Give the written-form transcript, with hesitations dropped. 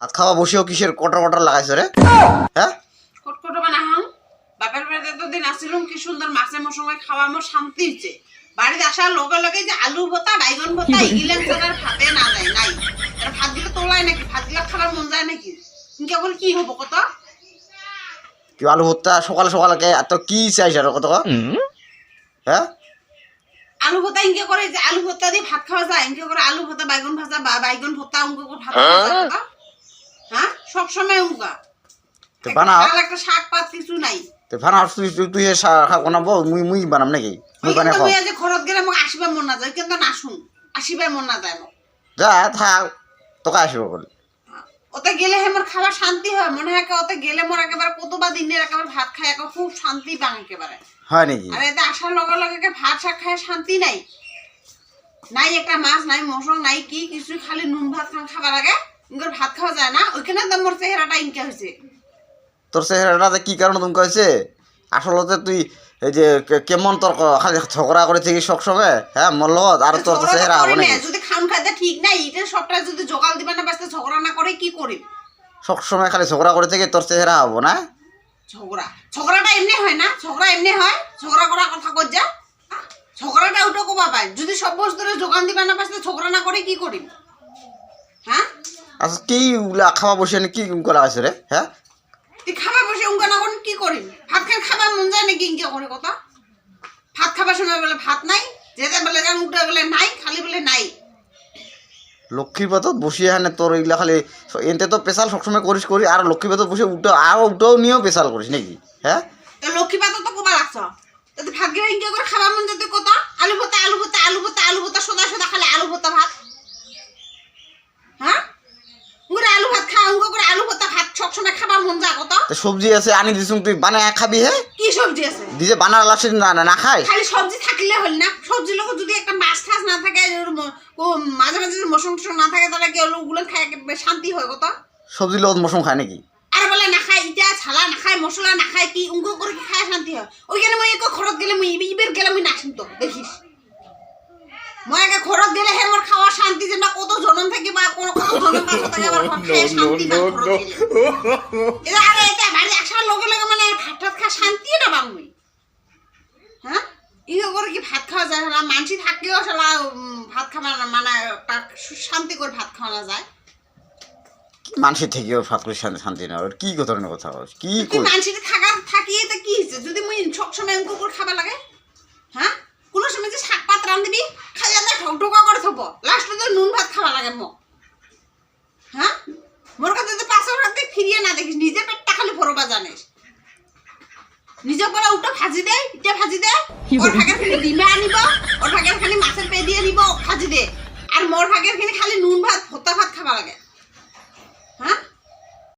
ভাত খাওয়া বসেও কিসের কটর কটর লাগাইছ রে? হ্যাঁ কটকটো বানাহাম বাপের বাড়িতে এতদিন আসিলাম কি সুন্দর মাছে মশঙ্গে খাওয়া আমার শান্তি হচ্ছে। বাড়িতে আসার লগে লগে যে আলু ভর্তা বাইগন ভর্তা ইগিলেন ছাড়ার ভাতে না যায় নাই। আর ভাত দিলে তোলায় নাকি ভাত দিলে খাবার মন যায় নাকি? ইনকে বলে কি হবো কত? কি আলু ভর্তা সকালে সকালে এত কি চাইছ আর কত? হ্যাঁ আলু ভর্তা ইনকে করে যে আলু ভর্তা দিয়ে ভাত খাওয়া যায়, ইনকে করে আলু ভর্তা বাইগন ভাজা বা বাইগন ভর্তা উনকে করে ভাত খাওয়া যায় কত? হ্যাঁ সবসময় উনকা তো বানাও একটা শাক পাত কিছু নাই। তো বানাও তুই শাক বানাবো মুই বানাম নাকি? মুই বানাই খাও যে ঘরত গেলে মোক আসিবার মন না যায় কিন্তু না শুন আসিবার মন না যায় মোক। যা থাক তোকে আসবো বলে ওতে গেলে হে মোর খাবার শান্তি হয় মনে হয় ওতে গেলে মোর একেবারে কতবা দিনের একেবারে ভাত খাই একে খুব শান্তি পাং একেবারে হয় নাকি? আর এতে আসার লগে লগে ভাত শাক খায় শান্তি নাই নাই একটা মাছ নাই মশলা নাই কি কিছু খালি নুন ভাত খাবার আগে ইনকর ভাত খাওয়া যায় না। ওইখানে তো মোর চেহারাটা ইনকে হয়েছে। তোর চেহারাটা কি কারণে তুমি কয়েছে আসলতে তুই এই যে কেমন তোর খালি ঝগড়া করে থেকে সবসময় হ্যাঁ মোর লগত আর তোর চেহারা হবে না যদি খান খাইতে ঠিক নাই এটা সবটা যদি জোগাল দিবা না বাস্তে ঝগড়া না করে কি করিম? সবসময় খালি ঝগড়া করে থেকে তোর চেহারা হবো না? ঝগড়াটা এমনি হয় না? ঝগড়া এমনি হয়? ঝগড়া করার কথা কর যা ঝগড়াটা ওটা কোবা পায় যদি সব বস্তুরে যোগান দিবা না বাস্তে ঝগড়া না করে কি করিম? হ্যাঁ আচ্ছা কি খাওয়া বসে কি করা আছে রে? হ্যাঁ তুই খাবার বসে উঙ্কা না করেন কি করিম? ভাত খান খাবার মন যায় নাকি ইনকে করে কথা? ভাত খাবার সময় বলে ভাত নাই যেতে বলে যান উঠে বলে নাই খালি বলে নাই। লক্ষ্মীর পাতত বসিয়ে হানে তোর এগুলা খালি এনতে তো পেশাল সবসময় করিস করি আর লক্ষ্মীর পাতত বসে উঠে আর উঠেও নিয়েও পেশাল করিস নাকি? হ্যাঁ তো লক্ষ্মী পাতা তো কোবা লাগছ তো ভাত গেলে ইনকে করে খাবার মন যেতে কথা আলু ভর্তা আলু ভর্তা আলু ভর্তা আলু ভর্তা সোদা সোদা খালি আলু ভর্তা ভাত। হ্যাঁ উঙ্গুরে আলু ভাত খাওয়া উঙ্গো করে আলু ভর্তা ভাত সবসময় খাবার মন যা কত? সবজি আছে আনি দিছুম তুই বানায় খাবি? হ্যাঁ কি সবজি আছে? দিছে বানার লাসে না খাই খালি সবজি থাকলে হল না? সবজি লোক যদি একটা মাছ ঠাস না থাকে মাঝে মাঝে মশন টসন না থাকে তাহলে কি ওগুলো খায় শান্তি হয় কত? সবজি লগত মৌসুম খায় নাকি? আর বলে না খায় ইটা ছালা না খায় মশলা না খায় কি উঙ্গো করে কি খায় শান্তি হয়? ওইখানে মই এক ঘরত গেলে মই ইবের গেলে মই নাচিম তো দেখিস মই এক ঘরত গেলে হে মোর খাওয়া শান্তি যে না কত জনম থাকি বা কোন কত জনম পাস থাকে আবার খায় শান্তি না ঘরত গেলে এটা আরে এটা বাড়ি আসার লগে লগে মানে ভাত খা শান্তি না বাংবি। হ্যাঁ ইগো করে কি ভাত খাওয়া যায় না? মানসি থাকলেও শালা ভাত খাবার মানে শান্তি করে ভাত খাওয়া যায়। মানুষের থেকেও ভাত করে শান্তি না কি ধরনের কথা কি মানুষের থাকিয়ে তো কি হয়েছে যদি মুই সবসময় অঙ্ক করে খাবার লাগে? হ্যাঁ কোনো সময় যে শাক পাত রান দিবি খালি আমরা ঠকঠকা করে থব লাস্টে তো নুন ভাত খাওয়া লাগে মোক। হ্যাঁ মোর কাছে তো 5 রাতে ফিরিয়ে না দেখিস নিজে পেটটা খালি ভরবা জানিস নিজে পরে উঠে ভাজি দে ইটা ভাজি দে ওর ভাগের খালি ডিমে আনিব ওর ভাগের খালি মাছের পে দিয়ে নিব ভাজি দে আর মোর ভাগের খালি নুন ভাত ভর্তা ভাত খাওয়া লাগে।